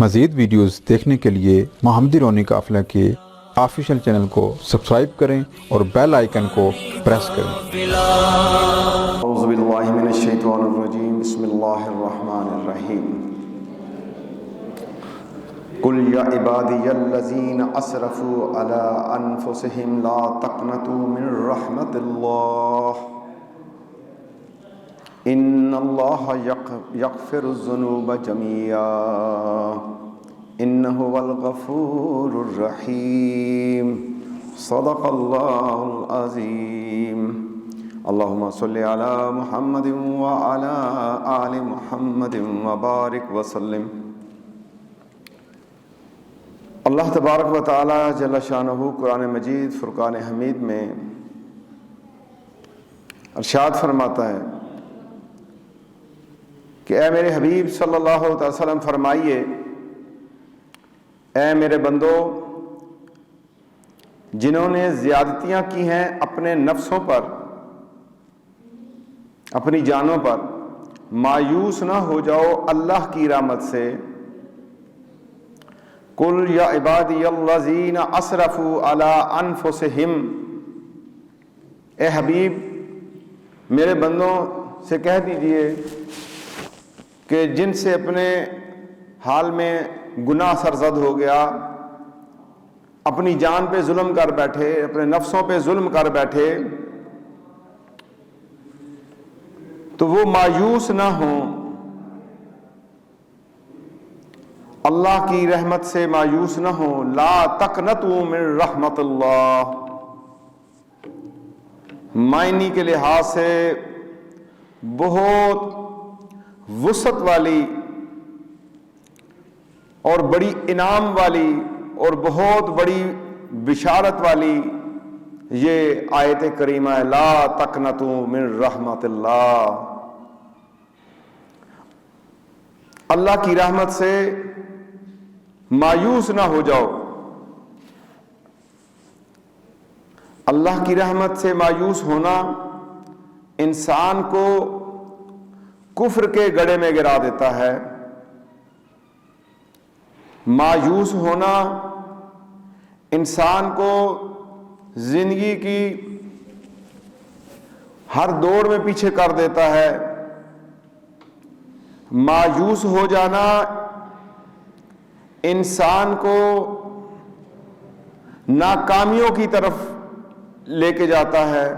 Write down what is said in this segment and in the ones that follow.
مزید ویڈیوز دیکھنے کے لیے محمدی رونی قافلہ کے آفیشیل چینل کو سبسکرائب کریں اور بیل آئیکن کو پریس کریں۔ اعوذ باللہ من الشیطان الرجیم، بسم اللہ الرحمن الرحیم۔ قل یا عبادی الذین اسرفوا علی انفسہم لا تقنطوا من رحمت اللہ ان اللہ یغفر الذنوب جميعا انہ هو الغفور الرحیم۔ صدق اللہ العظیم۔ اللہم صلی علی محمد وعلی آل محمد وبارک وسلم۔ اللہ تبارک و تعالی جل شانہ قرآن مجید فرقان حمید میں ارشاد فرماتا ہے کہ اے میرے حبیب صلی اللہ علیہ وسلم فرمائیے، اے میرے بندو، جنہوں نے زیادتیاں کی ہیں اپنے نفسوں پر، اپنی جانوں پر، مایوس نہ ہو جاؤ اللہ کی رحمت سے۔ قل یا عبادی الذین اسرفوا علی انفسہم، اے حبیب میرے بندوں سے کہہ دیجئے کہ جن سے اپنے حال میں گناہ سرزد ہو گیا، اپنی جان پہ ظلم کر بیٹھے، اپنے نفسوں پہ ظلم کر بیٹھے، تو وہ مایوس نہ ہوں، اللہ کی رحمت سے مایوس نہ ہوں۔ لا تقنطوا من رحمت اللہ، معنی کے لحاظ سے بہت وسعت والی اور بڑی انعام والی اور بہت بڑی بشارت والی یہ آیت کریمہ ہے، لا تقنطوا من رحمت اللہ۔ اللہ کی رحمت سے مایوس نہ ہو جاؤ۔ اللہ کی رحمت سے مایوس ہونا انسان کو کفر کے گڑھے میں گرا دیتا ہے۔ مایوس ہونا انسان کو زندگی کی ہر دوڑ میں پیچھے کر دیتا ہے۔ مایوس ہو جانا انسان کو ناکامیوں کی طرف لے کے جاتا ہے،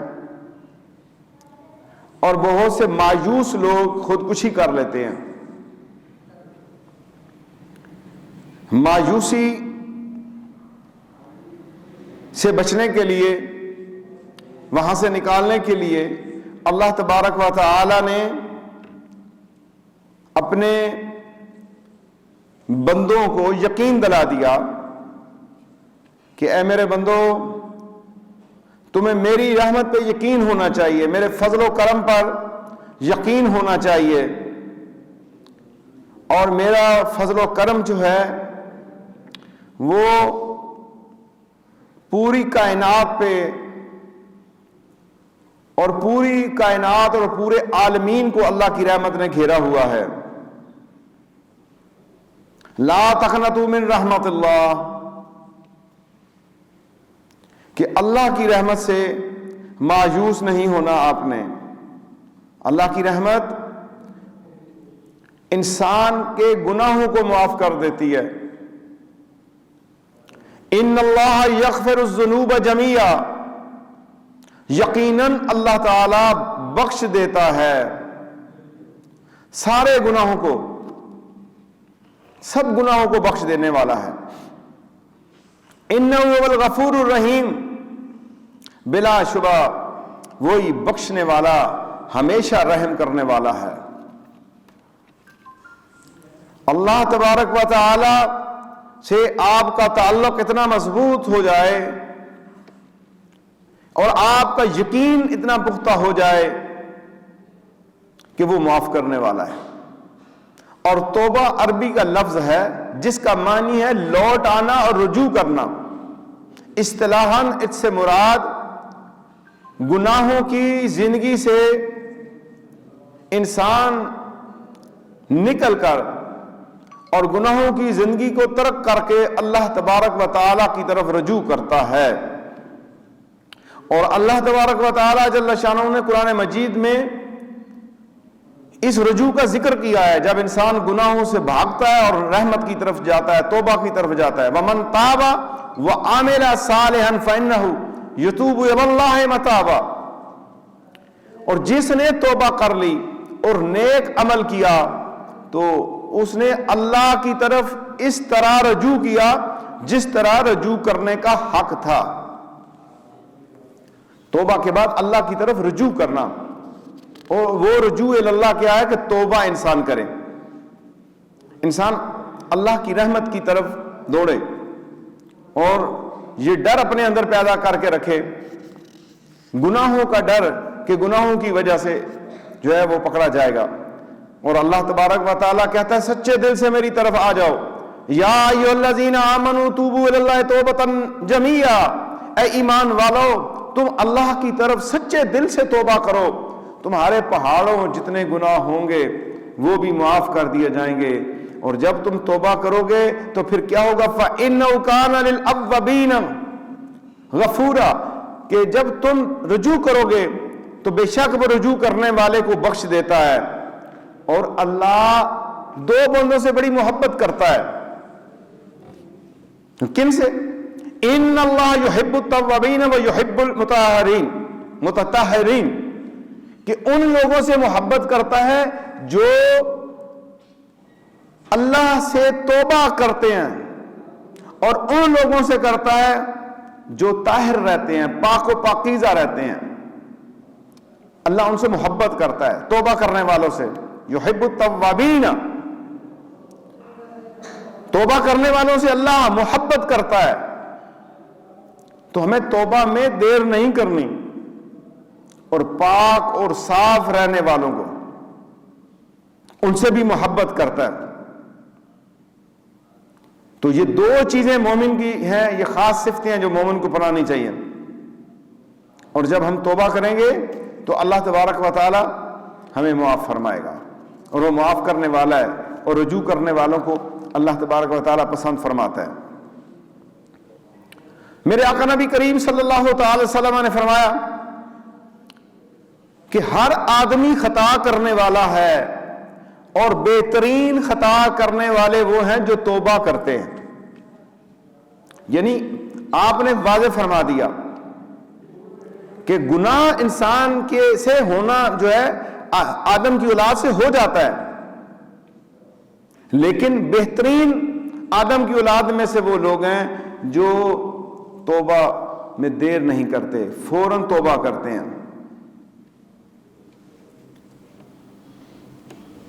اور بہت سے مایوس لوگ خودکشی کر لیتے ہیں۔ مایوسی سے بچنے کے لیے، وہاں سے نکالنے کے لیے اللہ تبارک و تعالی نے اپنے بندوں کو یقین دلا دیا کہ اے میرے بندو، تمہیں میری رحمت پہ یقین ہونا چاہیے، میرے فضل و کرم پر یقین ہونا چاہیے، اور میرا فضل و کرم جو ہے وہ پوری کائنات پہ اور پوری کائنات اور پورے عالمین کو اللہ کی رحمت نے گھیرا ہوا ہے۔ لا تقنطوا من رحمت اللہ، کہ اللہ کی رحمت سے مایوس نہیں ہونا آپ نے۔ اللہ کی رحمت انسان کے گناہوں کو معاف کر دیتی ہے۔ ان اللہ یغفر الذنوب جميعا، یقیناً اللہ تعالی بخش دیتا ہے سارے گناہوں کو، سب گناہوں کو بخش دینے والا ہے۔ انہ هو الغفور الرحیم، بلا شبہ وہی بخشنے والا، ہمیشہ رحم کرنے والا ہے۔ اللہ تبارک و تعالی سے آپ کا تعلق اتنا مضبوط ہو جائے اور آپ کا یقین اتنا پختہ ہو جائے کہ وہ معاف کرنے والا ہے۔ اور توبہ عربی کا لفظ ہے جس کا معنی ہے لوٹ آنا اور رجوع کرنا۔ اصطلاحاً اس سے مراد گناہوں کی زندگی سے انسان نکل کر اور گناہوں کی زندگی کو ترک کر کے اللہ تبارک و تعالی کی طرف رجوع کرتا ہے. اور اللہ تبارک و تعالی جل شانہ نے قرآن مجید میں اس رجوع کا ذکر کیا ہے. جب انسان گناہوں سے بھاگتا ہے اور رحمت کی طرف جاتا ہے، توبہ کی طرف جاتا ہے. وَمَن تَابَ وَعَمِلَ صَالِحًا فَإِنَّهُ يَتُوبُ إِلَى اللَّهِ مَتَابًا. اور جس نے توبہ کر لی اور نیک عمل کیا تو اس نے اللہ کی طرف اس طرح رجوع کیا جس طرح رجوع کرنے کا حق تھا. توبہ کے بعد اللہ کی طرف رجوع کرنا، اور وہ رجوع اللہ کیا ہے کہ توبہ انسان کرے، انسان اللہ کی رحمت کی طرف دوڑے اور یہ ڈر اپنے اندر پیدا کر کے رکھے، گناہوں کا ڈر کہ گناہوں کی وجہ سے جو ہے وہ پکڑا جائے گا. اور اللہ تبارک و تعالیٰ کہتا ہے سچے دل سے میری طرف آ جاؤ. یا ایھا الذین آمنوا توبوا الی اللہ توبۃ جمیعا، اے ایمان والو تم اللہ کی طرف سچے دل سے توبہ کرو، تمہارے پہاڑوں جتنے گناہ ہوں گے وہ بھی معاف کر دیے جائیں گے. اور جب تم توبہ کرو گے تو پھر کیا ہوگا؟ فَإِنَّهُ كَانَ لِلْأَوَّابِينَ غَفُورًا، کہ جب تم رجوع کرو گے تو بے شک وہ رجوع کرنے والے کو بخش دیتا ہے. اور اللہ دو بندوں سے بڑی محبت کرتا ہے. کن سے؟ ان اللہ یحب التوابین و یحب المتطہرین، کہ ان لوگوں سے محبت کرتا ہے جو اللہ سے توبہ کرتے ہیں، اور ان لوگوں سے کرتا ہے جو طاہر رہتے ہیں، پاک و پاکیزہ رہتے ہیں. اللہ ان سے محبت کرتا ہے، توبہ کرنے والوں سے. یحب التوابین، توبہ کرنے والوں سے اللہ محبت کرتا ہے. تو ہمیں توبہ میں دیر نہیں کرنی، اور پاک اور صاف رہنے والوں کو ان سے بھی محبت کرتا ہے. تو یہ دو چیزیں مومن کی ہیں، یہ خاص صفتیں ہیں جو مومن کو اپنانی چاہیے. اور جب ہم توبہ کریں گے تو اللہ تبارک و تعالی ہمیں معاف فرمائے گا، اور وہ معاف کرنے والا ہے، اور رجوع کرنے والوں کو اللہ تبارک و تعالی پسند فرماتا ہے. میرے آقا نبی کریم صلی اللہ تعالی وسلم نے فرمایا کہ ہر آدمی خطا کرنے والا ہے، اور بہترین خطا کرنے والے وہ ہیں جو توبہ کرتے ہیں. یعنی آپ نے واضح فرما دیا کہ گناہ انسان کے سے ہونا جو ہے آدم کی اولاد سے ہو جاتا ہے، لیکن بہترین آدم کی اولاد میں سے وہ لوگ ہیں جو توبہ میں دیر نہیں کرتے، فوراً توبہ کرتے ہیں.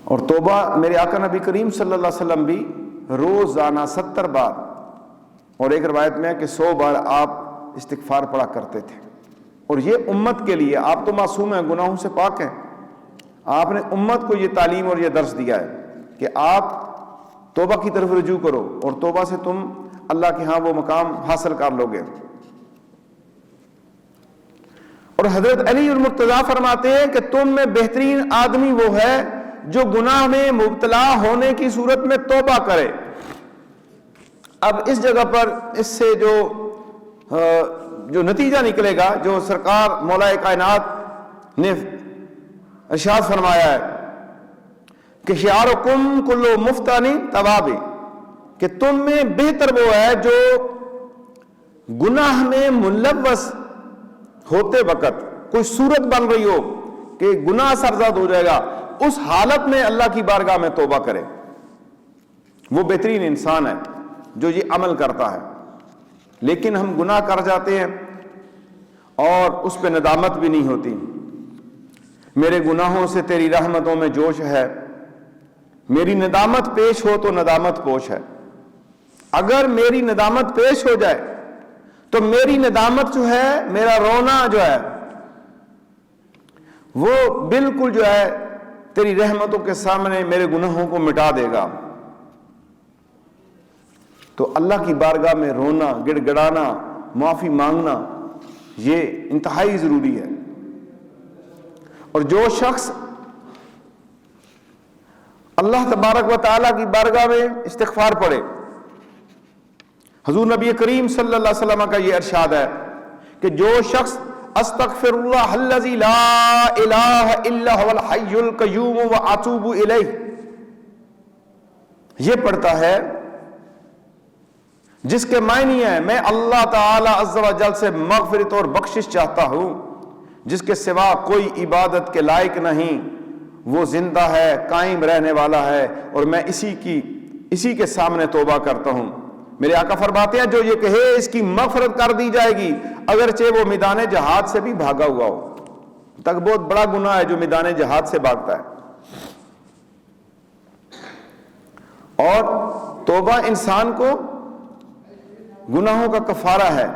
اور توبہ میرے آقا نبی کریم صلی اللہ علیہ وسلم بھی روزانہ 70 بار، اور ایک روایت میں ہے کہ 100 بار آپ استغفار پڑھا کرتے تھے. اور یہ امت کے لیے، آپ تو معصوم ہیں، گناہوں سے پاک ہیں، آپ نے امت کو یہ تعلیم اور یہ درس دیا ہے کہ آپ توبہ کی طرف رجوع کرو، اور توبہ سے تم اللہ کے ہاں وہ مقام حاصل کر لو گے. اور حضرت علی المرتضیٰ فرماتے ہیں کہ تم میں بہترین آدمی وہ ہے جو گناہ میں مبتلا ہونے کی صورت میں توبہ کرے. اب اس جگہ پر اس سے جو نتیجہ نکلے گا، جو سرکار مولا کائنات نے ارشاد فرمایا ہے کہ شعارکم کلو مفتانی توابی، کہ تم میں بہتر وہ ہے جو گناہ میں ملوث ہوتے وقت کوئی صورت بن رہی ہو کہ گناہ سرزد ہو جائے گا، اس حالت میں اللہ کی بارگاہ میں توبہ کرے. وہ بہترین انسان ہے جو یہ عمل کرتا ہے. لیکن ہم گناہ کر جاتے ہیں اور اس پہ ندامت بھی نہیں ہوتی. میرے گناہوں سے تیری رحمتوں میں جوش ہے، میری ندامت پیش ہو تو ندامت پوش ہے. اگر میری ندامت پیش ہو جائے تو میری ندامت جو ہے، میرا رونا جو ہے وہ بالکل جو ہے تیری رحمتوں کے سامنے میرے گناہوں کو مٹا دے گا. تو اللہ کی بارگاہ میں رونا، گڑ گڑانا، معافی مانگنا یہ انتہائی ضروری ہے. اور جو شخص اللہ تبارک و تعالیٰ کی بارگاہ میں استغفار پڑھے۔ حضور نبی کریم صلی اللہ علیہ وسلم کا یہ ارشاد ہے کہ جو شخص استغفر اللہ الذی لا الہ الا هو الحی القیوم واتوب الیہ یہ پڑھتا ہے، جس کے معنی ہے میں اللہ تعالی عز و جل سے مغفرت اور بخشش چاہتا ہوں، جس کے سوا کوئی عبادت کے لائق نہیں، وہ زندہ ہے، قائم رہنے والا ہے، اور میں اسی کے سامنے توبہ کرتا ہوں۔ میرے آقا فرماتے ہیں جو یہ کہے اس کی مغفرت کر دی جائے گی، اگرچہ وہ میدان جہاد سے بھی بھاگا ہوا ہو۔ تک بہت بڑا گناہ ہے جو میدان جہاد سے بھاگتا ہے۔ اور توبہ انسان کو گناہوں کا کفارہ ہے،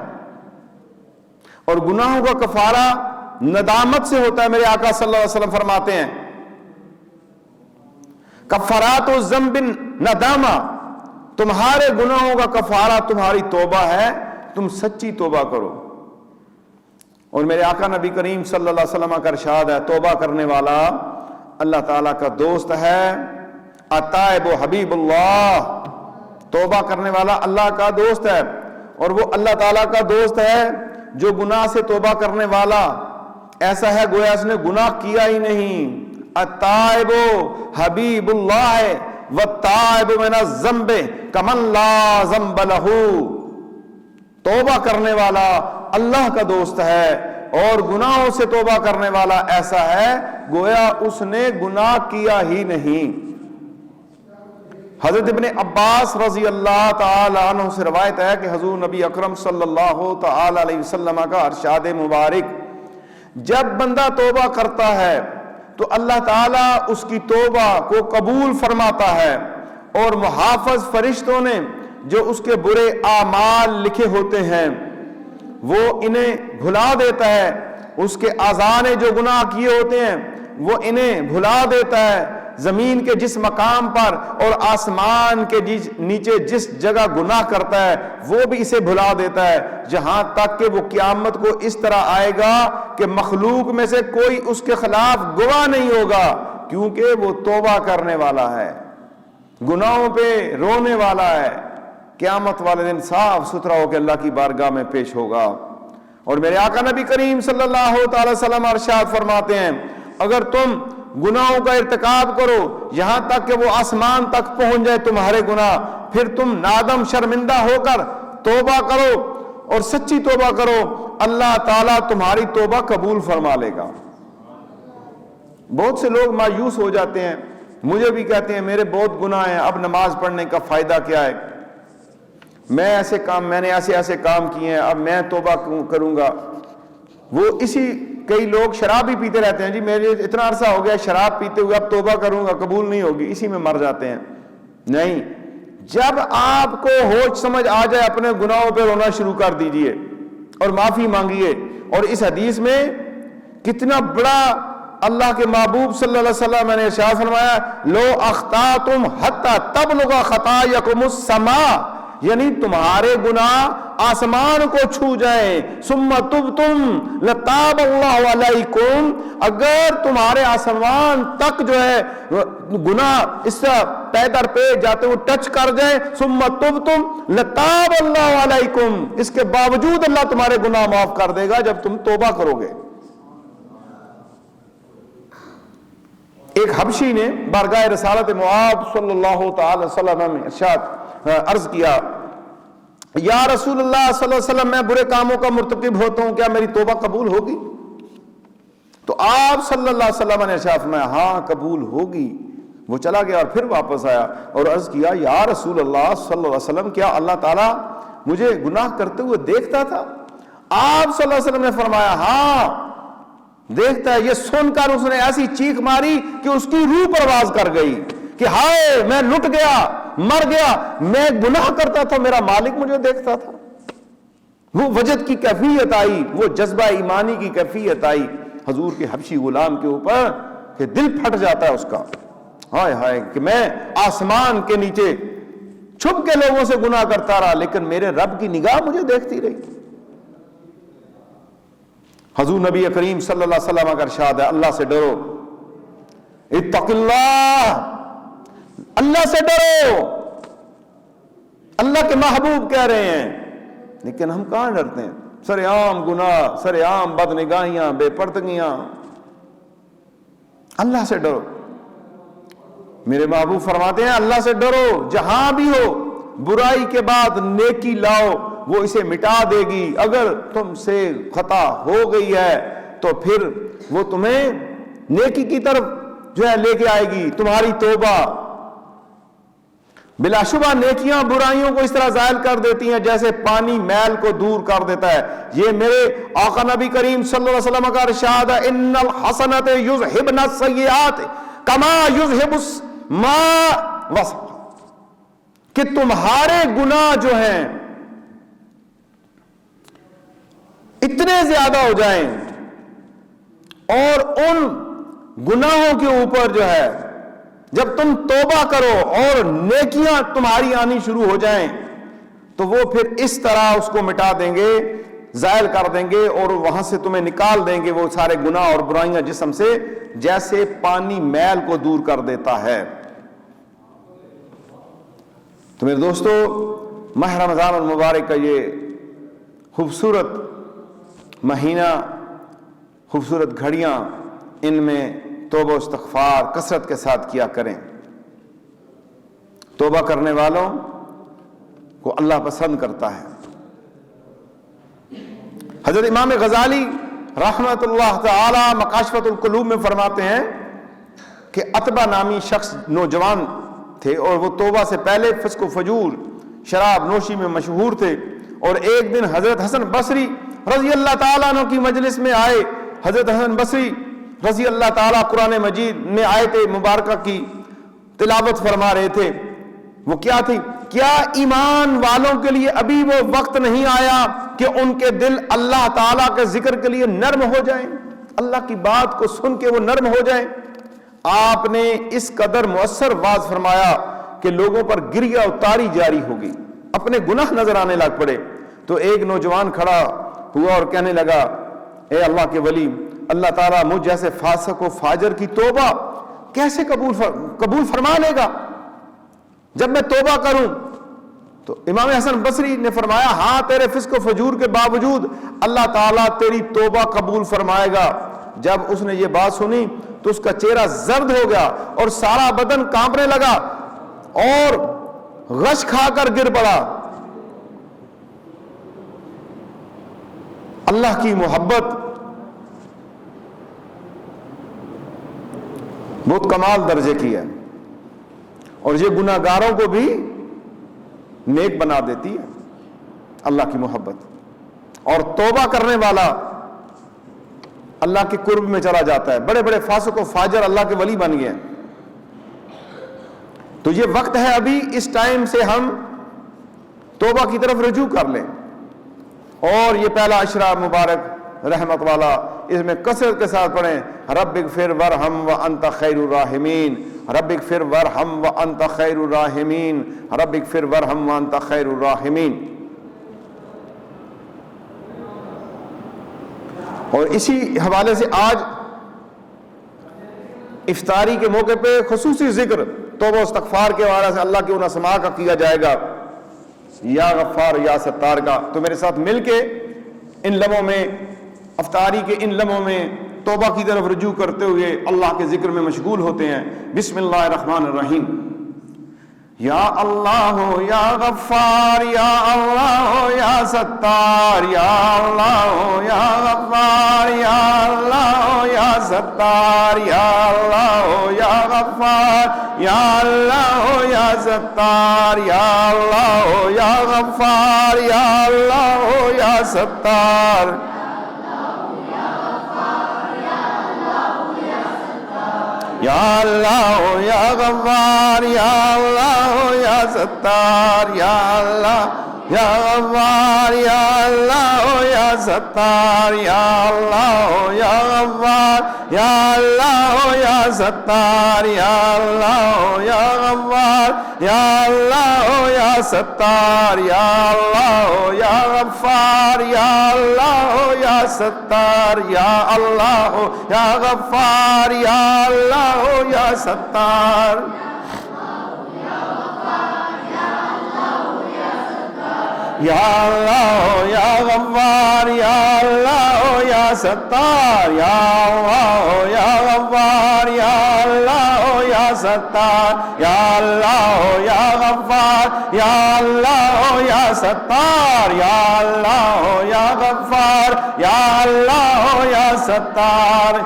اور گناہوں کا کفارہ ندامت سے ہوتا ہے۔ میرے آقا صلی اللہ علیہ وسلم فرماتے ہیں کفارات الذنب ندامہ، تمہارے گناہوں کا کفارہ تمہاری توبہ ہے، تم سچی توبہ کرو۔ اور میرے آقا نبی کریم صلی اللہ علیہ وسلم کا ارشاد ہے توبہ کرنے والا اللہ تعالیٰ کا دوست ہے، التائب حبیب اللہ، توبہ کرنے والا اللہ کا دوست ہے، اور وہ اللہ تعالیٰ کا دوست ہے جو گناہ سے توبہ کرنے والا ایسا ہے گویا اس نے گناہ کیا ہی نہیں۔ التائب حبیب اللہ والتائب من الذنب کمن لا ذنب لہ، توبہ کرنے والا اللہ کا دوست ہے، اور گناہوں سے توبہ کرنے والا ایسا ہے گویا اس نے گناہ کیا ہی نہیں۔ حضرت ابن عباس رضی اللہ تعالی عنہ سے روایت ہے کہ حضور نبی اکرم صلی اللہ تعالی علیہ وسلم کا ارشاد مبارک جب بندہ توبہ کرتا ہے تو اللہ تعالیٰ اس کی توبہ کو قبول فرماتا ہے، اور محافظ فرشتوں نے جو اس کے برے اعمال لکھے ہوتے ہیں وہ انہیں بھلا دیتا ہے، اس کے اعضاء نے جو گناہ کیے ہوتے ہیں وہ انہیں بھلا دیتا ہے، زمین کے جس مقام پر اور آسمان کے نیچے جس جگہ گناہ کرتا ہے وہ بھی اسے بھلا دیتا ہے، جہاں تک کہ وہ قیامت کو اس طرح آئے گا کہ مخلوق میں سے کوئی اس کے خلاف گواہ نہیں ہوگا، کیونکہ وہ توبہ کرنے والا ہے، گناہوں پہ رونے والا ہے، قیامت والے دن صاف ستھرا ہو کے اللہ کی بارگاہ میں پیش ہوگا۔ اور میرے آقا نبی کریم صلی اللہ تعالی وسلم ارشاد فرماتے ہیں اگر تم گناہوں کا ارتکاب کرو یہاں تک کہ وہ آسمان تک پہنچ جائے تمہارے گناہ، پھر تم نادم شرمندہ ہو کر توبہ کرو اور سچی توبہ کرو، اللہ تعالیٰ تمہاری توبہ قبول فرما لے گا۔ بہت سے لوگ مایوس ہو جاتے ہیں، مجھے بھی کہتے ہیں میرے بہت گناہ ہیں، اب نماز پڑھنے کا فائدہ کیا ہے، میں نے ایسے کام کیے ہیں، اب میں توبہ کروں گا۔ وہ کئی لوگ شراب بھی پیتے رہتے ہیں، جی میرے اتنا عرصہ ہو گیا شراب پیتے ہوئے، اب توبہ کروں گا قبول نہیں ہوگی، اسی میں مر جاتے ہیں۔ نہیں، جب آپ کو ہوش سمجھ آ جائے اپنے گناہوں پہ رونا شروع کر دیجئے اور معافی مانگیے۔ اور اس حدیث میں کتنا بڑا اللہ کے محبوب صلی اللہ علیہ وسلم نے ارشاد فرمایا لو اخطأتم حتی تبلغ خطاياكم السماء، یعنی تمہارے گناہ آسمان کو چھو جائیں، ثم تبتم لتاب اللہ علیکم، اگر تمہارے آسمان تک جو ہے گناہ اس سے پے در پہ جاتے ہوئے ٹچ کر جائیں، ثم تبتم لتاب اللہ علیکم، اس کے باوجود اللہ تمہارے گناہ معاف کر دے گا جب تم توبہ کرو گے۔ ایک حبشی نے بارگاہ رسالت معاب صلی اللہ تعالی وسلم میں ارشاد عرض کیا یا رسول اللہ صلی اللہ علیہ وسلم میں برے کاموں کا مرتکب ہوتا ہوں، کیا میری توبہ قبول ہوگی؟ تو آپ صلی اللہ علیہ وسلم نے ارشاد فرمایا ہاں قبول ہوگی۔ وہ چلا گیا اور پھر واپس آیا اور عرض کیا یا رسول اللہ صلی اللہ علیہ وسلم کیا اللہ تعالیٰ مجھے گناہ کرتے ہوئے دیکھتا تھا؟ آپ صلی اللہ علیہ وسلم نے فرمایا ہاں دیکھتا ہے۔ یہ سن کر اس نے ایسی چیخ ماری کہ اس کی روح پرواز کر گئی کہ ہائے میں لٹ گیا، مر گیا، میں گناہ کرتا تھا، میرا مالک مجھے دیکھتا تھا۔ وہ وجد کی کیفیت آئی، وہ جذبہ ایمانی کی کیفیت آئی حضور کے حبشی غلام کے اوپر کہ دل پھٹ جاتا ہے اس کا، ہائے ہائے کہ میں آسمان کے نیچے چھپ کے لوگوں سے گناہ کرتا رہا لیکن میرے رب کی نگاہ مجھے دیکھتی رہی۔ حضور نبی کریم صلی اللہ علیہ وسلم کا ارشاد ہے اللہ سے ڈرو، اتق اللہ اللہ سے ڈرو، اللہ کے محبوب کہہ رہے ہیں، لیکن ہم کہاں ڈرتے ہیں؟ سر عام گناہ، سر عام بدنگاہیاں، بے پردگیاں۔ اللہ سے ڈرو، میرے محبوب فرماتے ہیں اللہ سے ڈرو، جہاں بھی ہو برائی کے بعد نیکی لاؤ، وہ اسے مٹا دے گی۔ اگر تم سے خطا ہو گئی ہے تو پھر وہ تمہیں نیکی کی طرف جو ہے لے کے آئے گی، تمہاری توبہ۔ بلا شبہ نیکیاں برائیوں کو اس طرح زائل کر دیتی ہیں جیسے پانی میل کو دور کر دیتا ہے۔ یہ میرے آقا نبی کریم صلی اللہ علیہ وسلم کا ارشاد ہے، ان الحسنات یذہبن السیئات کما یذہب الماء وسخ، کہ تمہارے گناہ جو ہیں اتنے زیادہ ہو جائیں اور ان گناہوں کے اوپر جو ہے جب تم توبہ کرو اور نیکیاں تمہاری آنی شروع ہو جائیں تو وہ پھر اس طرح اس کو مٹا دیں گے، زائل کر دیں گے اور وہاں سے تمہیں نکال دیں گے وہ سارے گناہ اور برائیاں جسم سے، جیسے پانی میل کو دور کر دیتا ہے۔ تو میرے دوستو، ماہ رمضان المبارک کا یہ خوبصورت مہینہ، خوبصورت گھڑیاں، ان میں توبہ و استغفار کثرت کے ساتھ کیا کریں۔ توبہ کرنے والوں کو اللہ پسند کرتا ہے۔ حضرت امام غزالی رحمۃ اللہ تعالی مکاشفۃ القلوب میں فرماتے ہیں کہ عتبہ نامی شخص نوجوان تھے اور وہ توبہ سے پہلے فسق و فجور، شراب نوشی میں مشہور تھے، اور ایک دن حضرت حسن بصری رضی اللہ تعالیٰ عنہ کی مجلس میں آئے۔ حضرت حسن بصری رضی اللہ تعالیٰ قرآن مجید میں آیت مبارکہ کی تلاوت فرما رہے تھے۔ وہ کیا تھی؟ کیا ایمان والوں کے لیے ابھی وہ وقت نہیں آیا کہ ان کے دل اللہ تعالیٰ کے ذکر کے لیے نرم ہو جائیں، اللہ کی بات کو سن کے وہ نرم ہو جائیں؟ آپ نے اس قدر مؤثر واعظ فرمایا کہ لوگوں پر گریہ اتاری جاری ہوگی، اپنے گناہ نظر آنے لگ پڑے۔ تو ایک نوجوان کھڑا ہوا اور کہنے لگا، اے اللہ کے ولی، اللہ تعالیٰ مجھ جیسے فاسق و فاجر کی توبہ کیسے قبول فرما لے گا جب میں توبہ کروں؟ تو امام حسن بصری نے فرمایا، ہاں تیرے فسق و فجور کے باوجود اللہ تعالیٰ تیری توبہ قبول فرمائے گا۔ جب اس نے یہ بات سنی تو اس کا چہرہ زرد ہو گیا اور سارا بدن کانپنے لگا اور غش کھا کر گر پڑا۔ اللہ کی محبت بہت کمال درجے کی ہے اور یہ گناہ گاروں کو بھی نیک بنا دیتی ہے، اللہ کی محبت۔ اور توبہ کرنے والا اللہ کے قرب میں چلا جاتا ہے۔ بڑے بڑے فاسق و فاجر اللہ کے ولی بن گئے۔ تو یہ وقت ہے ابھی، اس ٹائم سے ہم توبہ کی طرف رجوع کر لیں۔ اور یہ پہلا عشرہ مبارک رحمت والا، اس میں کثرت کے ساتھ پڑھیں، رب اغفر ورحم وانت خیر الراحمین، رب اغفر ورحم وانت خیر الراحمین، رب اغفر ورحم وانت خیر الراحمین۔ اور اسی حوالے سے آج افطاری کے موقع پہ خصوصی ذکر توبہ و استغفار کے حوالے سے اللہ کے اسماء کا کیا جائے گا، یا غفار یا ستار کا۔ تو میرے ساتھ مل کے ان لمحوں میں، افطاری کے ان لمحوں میں توبہ کی طرف رجوع کرتے ہوئے اللہ کے ذکر میں مشغول ہوتے ہیں۔ بسم اللہ الرحمن الرحیم۔ یا اللہ یا غفار، یا اللہ یا ستار، یا اللہ یا غفار، یا اللہ یا ستار، یا اللہ یا غفار، یا اللہ یا ستار، یا اللہ یا غفار، یا اللہ یا ستار۔ یا اللہ یا غفار، یا اللہ یا ستار، یا اللہ یا غفار، یا اللہ یا ستار، یا اللہ یا غفار، یا اللہ یا ستار، یا اللہ یا غفار، یا اللہ یا ستار، یا اللہ یا غفار، یا اللہ یا ستار، یا اللہ یا غفار، یا اللہ یا ستار۔ یا اللہ یا غفار یا اللہ یا ستار یا اللہ یا غفار یا اللہ یا ستار یا اللہ یا غفار یا اللہ یا ستار یا اللہ یا غفار یا اللہ یا ستار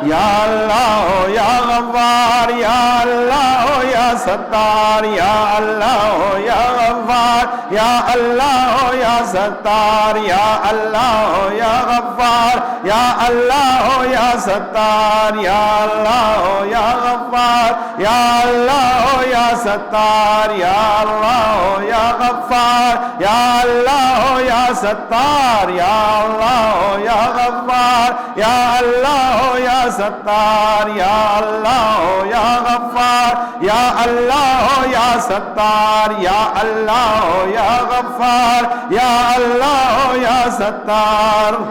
یا اللہ یا غفار یا اللہ یا ستار یا اللہ یا غفار یا اللہ یا ستار یا اللہ یا غفار یا اللہ یا ستار یا اللہ یا غفار یا اللہ یا ستار یا اللہ یا غفار یا اللہ یا ستار یا اللہ یا غفار یا اللہ یا ستار یا اللہ یا غفار یا اللہ یا ستار یا اللہ یا غفار یا اللہ یا ستار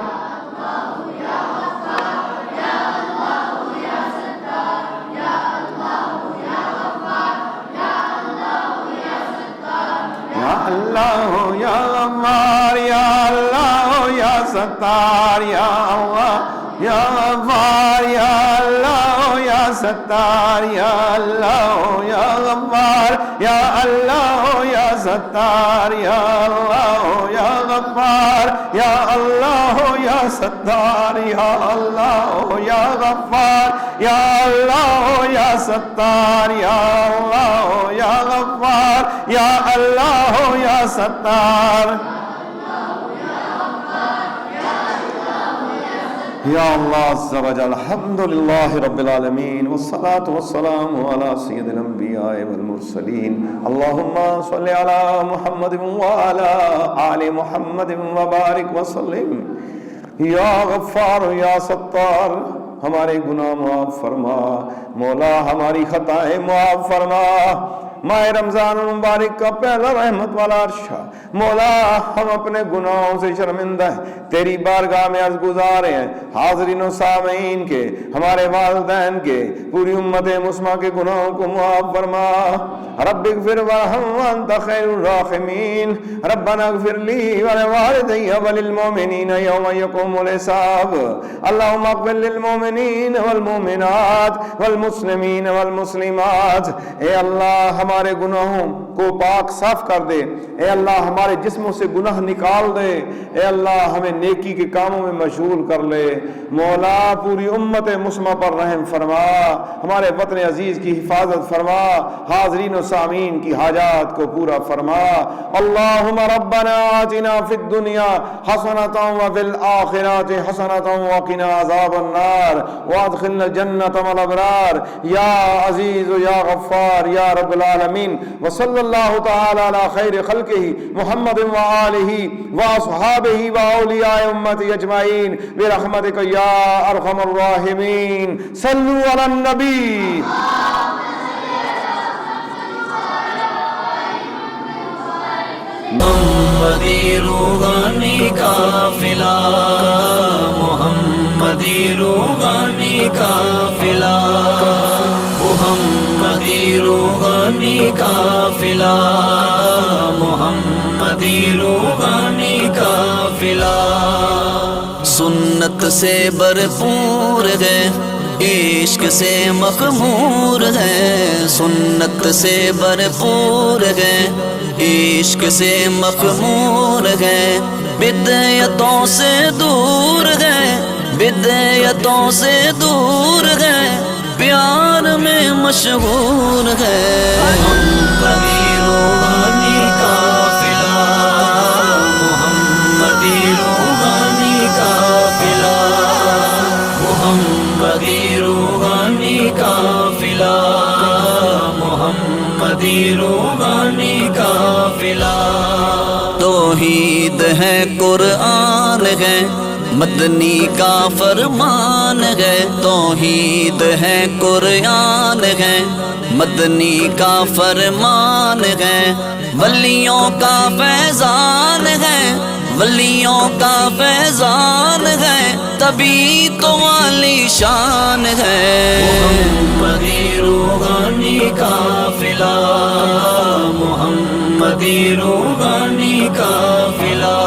اللہ یا غفار یا اللہ یا ستار یا اللہ یا غفار یا اللہ یا ستار یا اللہ یا غفار یا اللہ یا ستار یا اللہ یا غفار یا اللہ یا ستار یا اللہ یا غفار یا اللہ یا ستار یا اللہ یا غفار یا اللہ یا ستار یا اللہ عز و جل الحمدللہ رب العالمین والصلاة والسلام علی سید الانبیاء والمرسلین اللہم صلی علی محمد وعلی آل محمد وبارک وسلم یا غفار یا ستار ہمارے گناہ معاف فرما مولا ہماری خطائیں معاف فرما ماہ رمضان المبارک کا پہلا رحمت والا عرشہ مولا ہم اپنے گناہوں سے شرمندہ ہیں تیری بارگاہ میں عرض گزار ہیں حاضرین و سامعین کے ہمارے والدین کے پوری امت مسلمہ کے گناہوں کو معاف فرما رب اغفر ورحم وانت خیر الراحمین ربنا اغفر لی ولوالدی وللمؤمنین یوم یقوم الحساب اللہم اغفر للمؤمنین والمؤمنات والمسلمین والمسلمات اے اللہ ہمارے گناہوں کو پاک صاف کر دے اے اللہ ہمارے جسموں سے گناہ نکال دے اے اللہ ہمیں نیکی کے کاموں میں مشغول کر لے مولا پوری امت مسلمہ پر رحم فرما ہمارے وطن عزیز کی حفاظت فرما حاضرین و سامعین کی حاجات کو پورا فرما اللہم ربنا آتنا فی الدنیا حسنتا وفی الآخرات حسنتا وقنا عذاب النار وادخلنا الجنة مع الابرار یا عزیز یا غفار یا رب العالمین وصلی اللہ تعالی علی خیر خلقہ محمد وآلہ واصحابہ واولیاء امتی اجمعین برحمتک یا ارحم الراحمین صلو علی النبی محمدی روحانی قافلہ محمدی روحانی قافلہ محمدی روحانی قافلہ محمدی روحانی قافلہ سنت سے بھرپور ہے عشق سے مخمور ہے سنت سے بھرپور ہے عشق سے مخمور ہے بدعتوں سے دور ہے بدعتوں سے دور ہے پیار میں مشہور ہے محمدی روحانی قافلہ محمدی روحانی قافلہ محمدی روحانی قافلہ محمدی روحانی قافلہ توحید ہے قرآن ہے مدنی کا فرمان ہے توحید ہے قرآن ہے مدنی کا فرمان ہے ولیوں کا فیضان ہے ولیوں کا فیضان ہے تبھی تو عالی شان ہے محمدی روحانی قافلہ قافلہ محمدی روحانی قافلہ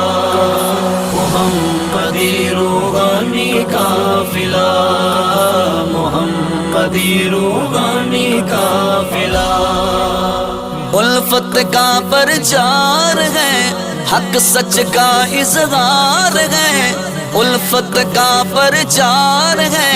محمدی روحانی قافلہ محمدی روحانی قافلہ الفت کا پرچار ہے حق سچ کا اظہار ہے الفت کا پرچار ہے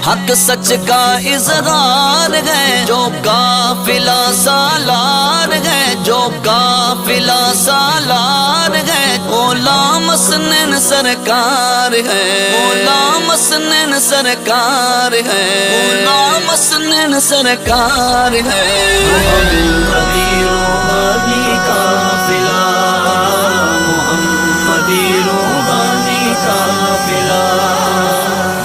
حق سچ کا اظہار ہے جو قافلہ سالار ہے جو قافلہ سالار ہے غلام مسنن سرکار ہے غلام مسنن سرکار ہے غلام مسنن سرکار ہے محمدی روحانی قافلہ محمدی روحانی قافلہ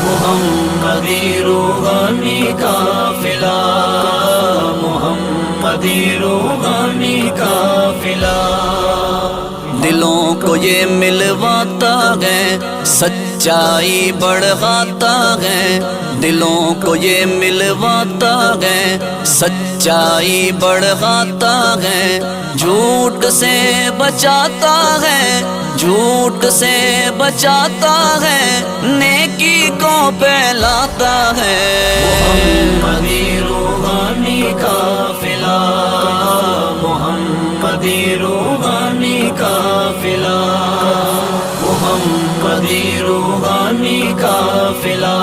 محمدی روحانی قافلہ محمدی روحانی قافلہ دلوں کو یہ ملواتا ہے سچائی بڑھاتا ہے دلوں کو یہ ملواتا ہے سچائی بڑھاتا ہے جھوٹ سے بچاتا ہے جھوٹ سے بچاتا ہے نیکی کو پھیلاتا ہے محمدی روحانی قافلہ محمدی روحانی قافلہ محمدی روحانی قافلہ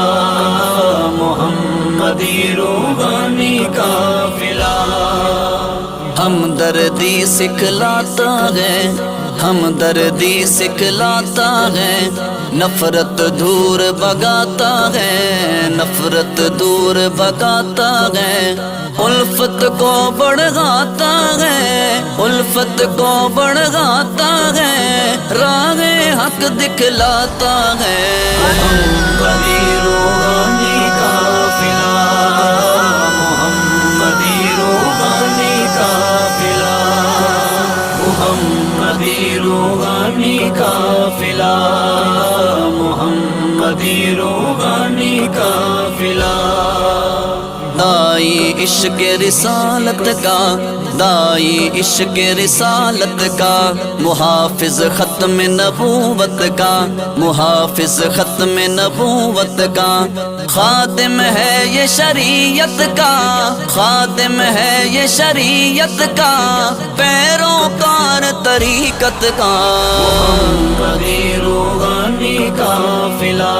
محمدی روحانی قافلہ ہمدردی سکھلاتا ہے ہمدردی سکھلاتا ہے نفرت دور بھگاتا ہے نفرت دور بھگاتا ہے الفت کو بڑھاتا ہے الفت کو بڑھاتا ہے راہ حق دکھلاتا ہے محمدی روحانی قافلہ محمدی روحانی قافلہ محمدی روحانی قافلہ محمدی روحانی قافلہ دائی عشق رسالت کا دائی عشق رسالت کا محافظ ختم نبوت کا محافظ ختم نبوت کا خادم ہے یہ شریعت کا خادم ہے یہ شریعت کا پیروکار طریقت کا محمدی روحانی قافلہ